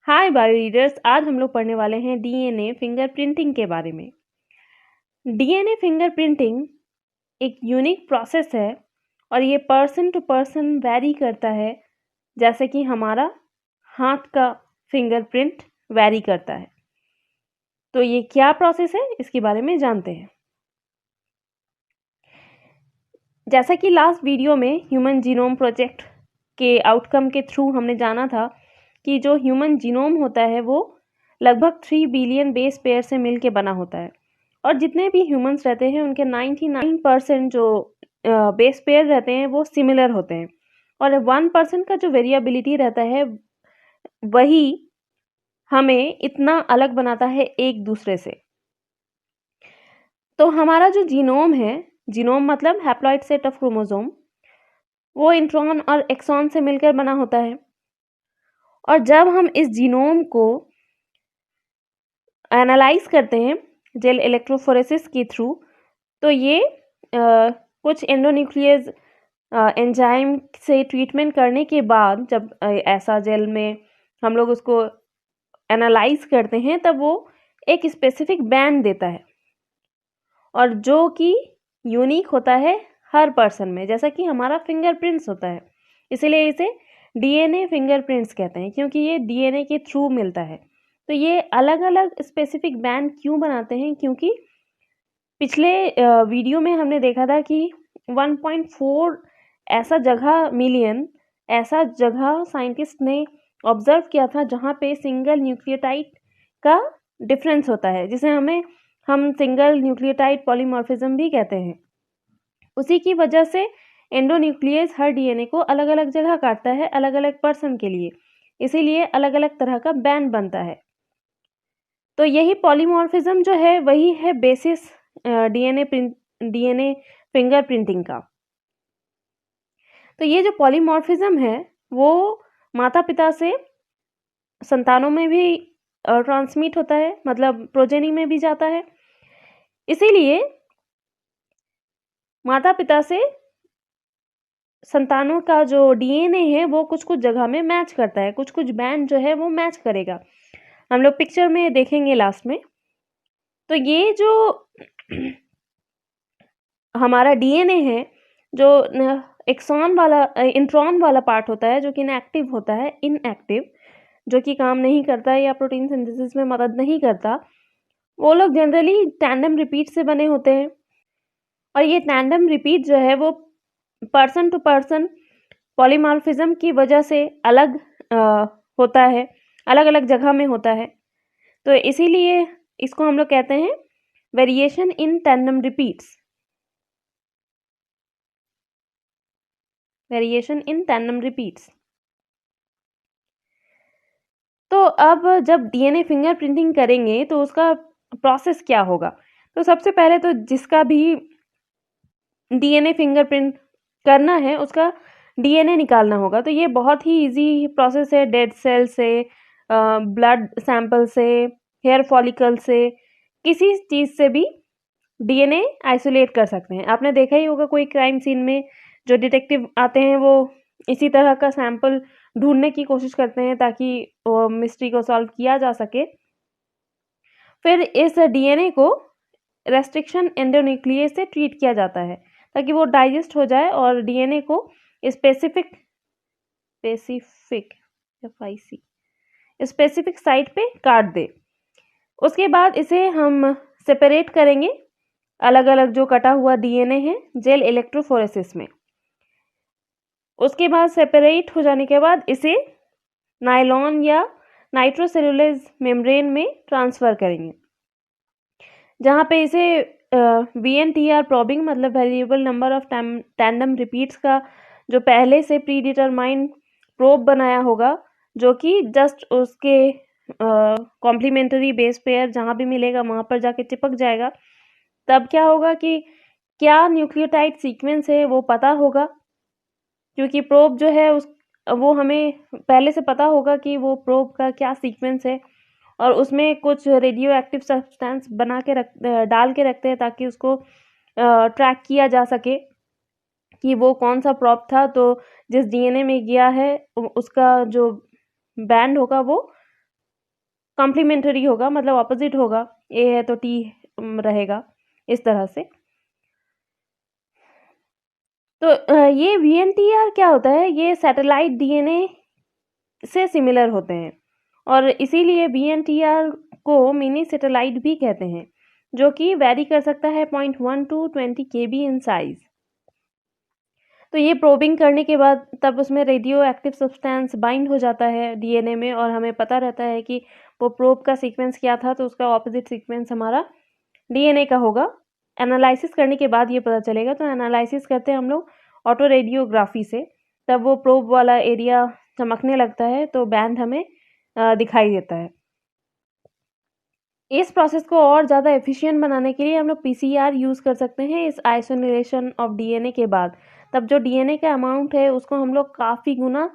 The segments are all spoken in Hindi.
हाय बायो रीडर्स, आज हम लोग पढ़ने वाले हैं डीएनए फिंगरप्रिंटिंग के बारे में। डीएनए फिंगरप्रिंटिंग एक यूनिक प्रोसेस है और ये पर्सन टू पर्सन वैरी करता है, जैसे कि हमारा हाथ का फिंगरप्रिंट वैरी करता है। तो ये क्या प्रोसेस है, इसके बारे में जानते हैं। जैसा कि लास्ट वीडियो में ह्यूमन जीनोम प्रोजेक्ट के आउटकम के थ्रू हमने जाना था कि जो ह्यूमन जीनोम होता है वो लगभग 3 बिलियन बेस पेयर से मिलके बना होता है और जितने भी ह्यूमंस रहते हैं उनके 99% जो बेस पेयर रहते हैं वो सिमिलर होते हैं और 1% का जो वेरिएबिलिटी रहता है वही हमें इतना अलग बनाता है एक दूसरे से। तो हमारा जो जीनोम है, जीनोम मतलब हैप्लॉइड सेट ऑफ क्रोमोसोम, वो इंट्रॉन और एक्सॉन से मिलकर बना होता है। और जब हम इस जीनोम को एनालाइज करते हैं जेल इलेक्ट्रोफोरेसिस के थ्रू, तो ये कुछ एंडोन्यूक्लियस एंजाइम से ट्रीटमेंट करने के बाद जब ऐसा जेल में हम लोग उसको एनालाइज करते हैं तब वो एक स्पेसिफिक बैंड देता है और जो कि यूनिक होता है हर पर्सन में, जैसा कि हमारा फिंगरप्रिंट्स होता है। इसीलिए इसे डीएनए फिंगरप्रिंट्स कहते हैं, क्योंकि ये डीएनए के थ्रू मिलता है। तो ये अलग अलग स्पेसिफिक बैंड क्यों बनाते हैं? क्योंकि पिछले वीडियो में हमने देखा था कि 1.4 ऐसा जगह साइंटिस्ट ने ऑब्जर्व किया था जहाँ पे सिंगल न्यूक्लियोटाइड का डिफरेंस होता है, जिसे हम सिंगल न्यूक्लियोटाइड पॉलीमॉर्फिज्म भी कहते हैं। उसी की वजह से एंडोन्यूक्लियस हर डीएनए को अलग अलग जगह काटता है, अलग अलग पर्सन के लिए, इसीलिए अलग अलग तरह का बैंड बनता है। तो यही पॉलीमॉर्फिज्म जो है वही है बेसिस डीएनए फिंगरप्रिंटिंग का। तो ये जो पॉलीमॉर्फिज्म है वो माता पिता से संतानों में भी ट्रांसमिट होता है, मतलब प्रोजेनी में भी जाता है। इसीलिए माता पिता से संतानों का जो डीएनए है वो कुछ कुछ जगह में मैच करता है, कुछ कुछ बैंड जो है वो मैच करेगा। हम लोग पिक्चर में देखेंगे लास्ट में। तो ये जो हमारा डीएनए है, जो इंट्रॉन वाला पार्ट होता है जो कि इनएक्टिव होता है, इनएक्टिव जो कि काम नहीं करता है या प्रोटीन सिंथेसिस में मदद नहीं करता, वो लोग जनरली टैंडम रिपीट से बने होते हैं। और ये टैंडम रिपीट जो है वो पर्सन टू पर्सन पॉलीमॉर्फिज्म की वजह से अलग होता है, अलग अलग जगह में होता है। तो इसीलिए इसको हम लोग कहते हैं variation in tandem repeats, variation in tandem repeats. तो अब जब डीएनए फिंगरप्रिंटिंग करेंगे तो उसका प्रोसेस क्या होगा? तो सबसे पहले तो जिसका भी डीएनए फिंगरप्रिंट करना है उसका डीएनए निकालना होगा। तो ये बहुत ही इजी प्रोसेस है। डेड सेल से, ब्लड सैंपल से, हेयर फॉलिकल से, किसी चीज़ से भी डीएनए आइसोलेट कर सकते हैं। आपने देखा ही होगा कोई क्राइम सीन में जो डिटेक्टिव आते हैं वो इसी तरह का सैंपल ढूंढने की कोशिश करते हैं ताकि मिस्ट्री को सॉल्व किया जा सके। फिर इस डीएनए को रेस्ट्रिक्शन एंडोन्यूक्लियस से ट्रीट किया जाता है ताकि वो डाइजेस्ट हो जाए और डीएनए को स्पेसिफिक स्पेसिफिक साइट पे काट दे। उसके बाद इसे हम सेपरेट करेंगे, अलग अलग जो कटा हुआ डीएनए है, जेल इलेक्ट्रोफोरेसिस में। उसके बाद सेपरेट हो जाने के बाद इसे नायलॉन या नाइट्रोसेलुलोज मेम्ब्रेन में ट्रांसफ़र करेंगे, जहाँ पे इसे VNTR प्रोबिंग मतलब variable number of tandem repeats का जो पहले से प्री डिटरमाइंड प्रोब बनाया होगा, जो कि जस्ट उसके कॉम्प्लीमेंट्री बेस पेयर जहाँ भी मिलेगा वहाँ पर जाके चिपक जाएगा। तब क्या होगा कि क्या न्यूक्लियोटाइड सीक्वेंस है वो पता होगा, क्योंकि प्रोब जो है वो हमें पहले से पता होगा कि वो प्रोब का क्या सीक्वेंस है और उसमें कुछ रेडियो एक्टिव सब्सटेंस बना के डाल के रखते हैं ताकि उसको ट्रैक किया जा सके कि वो कौन सा प्रोब था। तो जिस डीएनए में गया है उसका जो बैंड होगा वो कॉम्प्लीमेंटरी होगा, मतलब ऑपोजिट होगा, ए है तो टी रहेगा, इस तरह से। तो ये VNTR क्या होता है, ये सैटेलाइट DNA से सिमिलर होते हैं और इसीलिए VNTR को मिनी सैटेलाइट भी कहते हैं, जो कि वैरी कर सकता है 0.1 to 20 kb इन साइज। तो ये प्रोबिंग करने के बाद तब उसमें रेडियो एक्टिव सब्सटेंस बाइंड हो जाता है DNA में और हमें पता रहता है कि वो प्रोब का सीक्वेंस क्या था, तो उसका ऑपोजिट सीक्वेंस हमारा DNA का होगा। एनालिसिस करने के बाद ये पता चलेगा। तो एनालिसिस करते हैं हम लोग ऑटो रेडियोग्राफी से, तब वो प्रोब वाला एरिया चमकने लगता है तो बैंड हमें दिखाई देता है। इस प्रोसेस को और ज़्यादा एफिशिएंट बनाने के लिए हम लोग PCR यूज़ कर सकते हैं इस आइसोलेशन ऑफ DNA के बाद। तब जो DNA का अमाउंट है उसको हम लोग काफ़ी गुना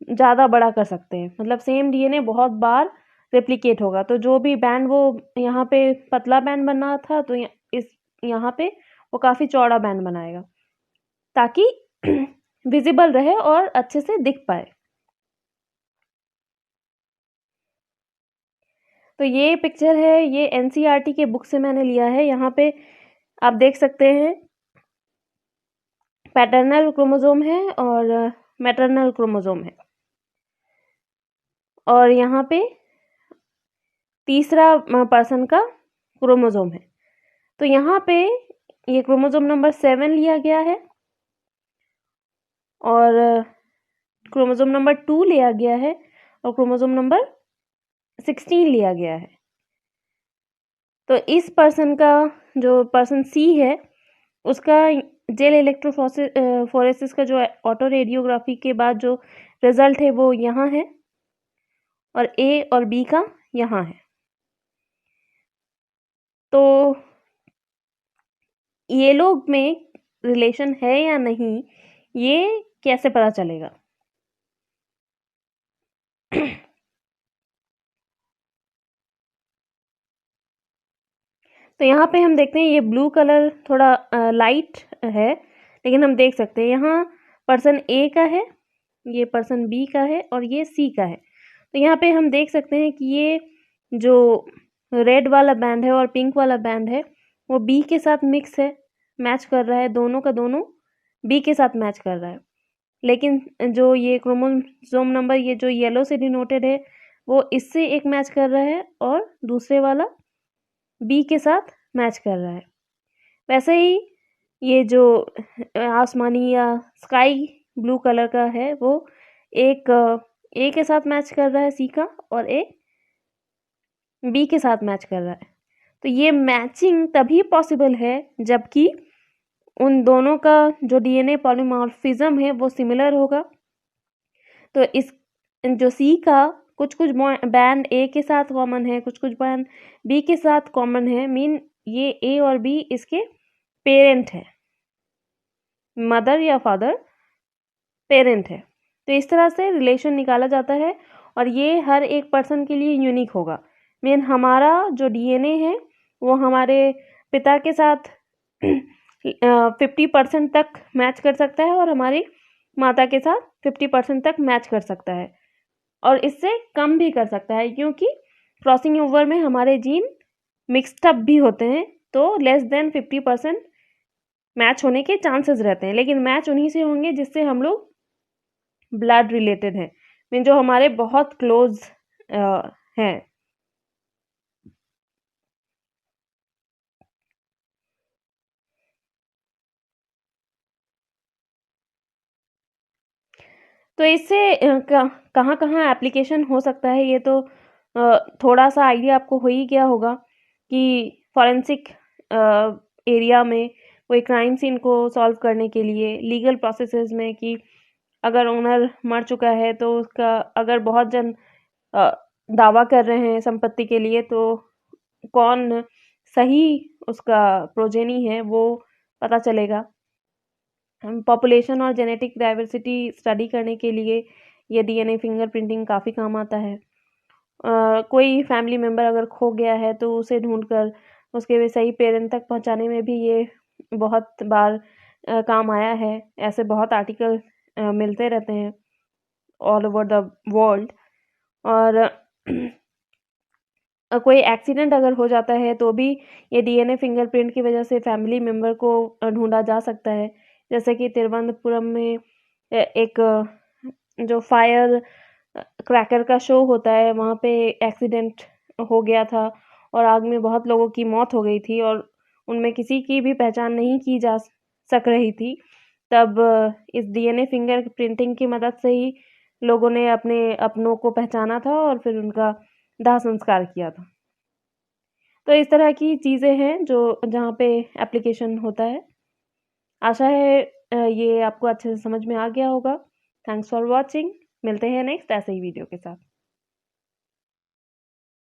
ज़्यादा बड़ा कर सकते हैं, मतलब सेम DNA बहुत बार रेप्लिकेट होगा। तो जो भी बैंड वो यहाँ पे पतला बैंड बना था तो यहाँ पे वो काफ़ी चौड़ा बैंड बनाएगा ताकि विजिबल रहे और अच्छे से दिख पाए। तो ये पिक्चर है, ये NCERT के बुक से मैंने लिया है। यहाँ पे आप देख सकते हैं पैटर्नल क्रोमोसोम है और मैटरनल क्रोमोसोम है और यहाँ पे तीसरा पर्सन का क्रोमोसोम है। तो यहाँ पे ये क्रोमोसोम नंबर 7 लिया गया है और क्रोमोसोम नंबर 2 लिया गया है और क्रोमोसोम नंबर 16 लिया गया है। तो इस पर्सन का जो पर्सन C है उसका जेल इलेक्ट्रोफोरेसिस का जो ऑटो रेडियोग्राफी के बाद जो रिजल्ट है वो यहाँ है और A और B का यहाँ है। तो ये लोग में रिलेशन है या नहीं, ये कैसे पता चलेगा? तो यहाँ पे हम देखते हैं ये ब्लू कलर थोड़ा लाइट है, लेकिन हम देख सकते हैं यहाँ पर्सन A का है, ये पर्सन B का है और ये C का है। तो यहाँ पे हम देख सकते हैं कि ये जो रेड वाला बैंड है और पिंक वाला बैंड है वो B के साथ मिक्स है, मैच कर रहा है, दोनों का दोनों B के साथ मैच कर रहा है। लेकिन जो ये क्रोमोसोम नंबर ये जो येलो से डिनोटेड है वो इससे एक मैच कर रहा है और दूसरे वाला B के साथ मैच कर रहा है। वैसे ही ये जो आसमानी या स्काई ब्लू कलर का है वो एक A के साथ मैच कर रहा है C का और एक B के साथ मैच कर रहा है। तो ये मैचिंग तभी पॉसिबल है जबकि उन दोनों का जो DNA पॉलीमॉर्फिज्म है वो सिमिलर होगा। तो इस जो C का कुछ कुछ बैंड A के साथ कॉमन है, कुछ कुछ बैंड B के साथ कॉमन है, मीन ये A और B इसके पेरेंट है, मदर या फादर पेरेंट है। तो इस तरह से रिलेशन निकाला जाता है और ये हर एक पर्सन के लिए यूनिक होगा। मीन हमारा जो DNA है वो हमारे पिता के साथ 50% तक मैच कर सकता है और हमारी माता के साथ 50% तक मैच कर सकता है और इससे कम भी कर सकता है, क्योंकि क्रॉसिंग ओवर में हमारे जीन मिक्सड अप भी होते हैं, तो लेस देन 50% मैच होने के चांसेस रहते हैं। लेकिन मैच उन्हीं से होंगे जिससे हम लोग ब्लड रिलेटेड हैं, मीन जो हमारे बहुत क्लोज हैं। तो इससे कहाँ कहाँ एप्लीकेशन हो सकता है, ये तो थोड़ा सा आइडिया आपको हो ही गया होगा कि फॉरेंसिक एरिया में कोई क्राइम सीन को सॉल्व करने के लिए, लीगल प्रोसेसेस में कि अगर ओनर मर चुका है तो उसका अगर बहुत जन दावा कर रहे हैं संपत्ति के लिए तो कौन सही उसका प्रोजेनी है वो पता चलेगा। पॉपुलेशन और जेनेटिक डाइवर्सिटी स्टडी करने के लिए ये DNA फिंगरप्रिंटिंग काफ़ी काम आता है। कोई फैमिली मेम्बर अगर खो गया है तो उसे ढूंढकर उसके सही पेरेंट तक पहुंचाने में भी ये बहुत बार काम आया है। ऐसे बहुत आर्टिकल मिलते रहते हैं ऑल ओवर द वर्ल्ड। और कोई एक्सीडेंट अगर हो जाता है तो भी ये डीएनए फिंगरप्रिंट की वजह से फैमिली मेम्बर को ढूंढा जा सकता है। जैसे कि तिरुवनंतपुरम में एक जो फायर क्रैकर का शो होता है, वहाँ पे एक्सीडेंट हो गया था और आग में बहुत लोगों की मौत हो गई थी और उनमें किसी की भी पहचान नहीं की जा सक रही थी। तब इस डीएनए फिंगर प्रिंटिंग की मदद से ही लोगों ने अपने अपनों को पहचाना था और फिर उनका दाह संस्कार किया था। तो इस तरह की चीज़ें हैं जो जहाँ पे एप्लीकेशन होता है। आशा है ये आपको अच्छे से समझ में आ गया होगा। Thanks for watching. मिलते हैं नेक्स्ट ऐसे ही वीडियो के साथ।